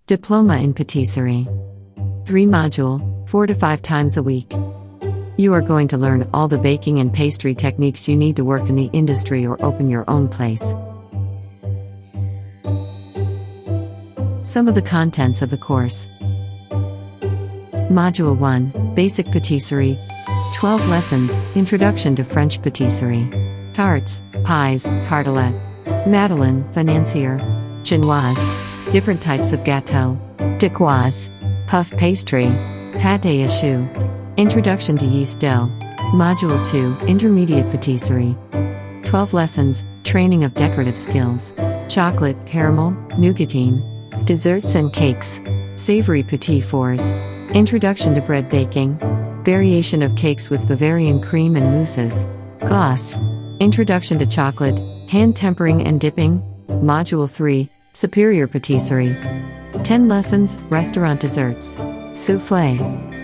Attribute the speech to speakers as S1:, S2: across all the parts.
S1: Diploma in Patisserie. 3 module, 4 to 5 times a week. You are going to learn all the baking and pastry techniques you need to work in the industry or open your own place. Some of the contents of the course. Module 1, Basic Patisserie. 12 lessons, Introduction to French Patisserie. Tarts, pies, tartelette. Madeleine, Fiancier. Genoise. Different types of Gateau. Dacquoise. Puff pastry. Pate choux. Introduction to yeast dough. Module 2, Intermediate Patisserie. 12 lessons, Training of decorative skills. Chocolate, caramel, nougatine. Desserts and cakes. Savory petit fours. Introduction to bread baking. Variation of cakes with Bavarian cream and mousses. Glace. Introduction to chocolate, hand tempering and dipping. Module 3, Superior Patisserie. 10 lessons, Restaurant desserts. Soufflé.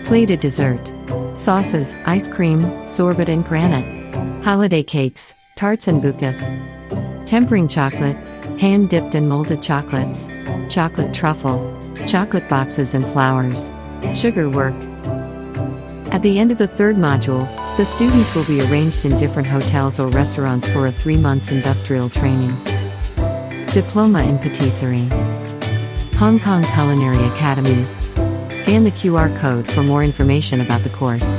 S1: Plated dessert. Sauces, ice cream, sorbet and granite. Holiday cakes, tarts and bouquets. Tempering chocolate, hand-dipped and molded chocolates. Chocolate truffle. Chocolate boxes and flowers. Sugar work. At the end of the third module, the students will be arranged in different hotels or restaurants for a 3 months industrial training. Diploma in Patisserie. Hong Kong Culinary Academy. Scan the QR code for more information about the course.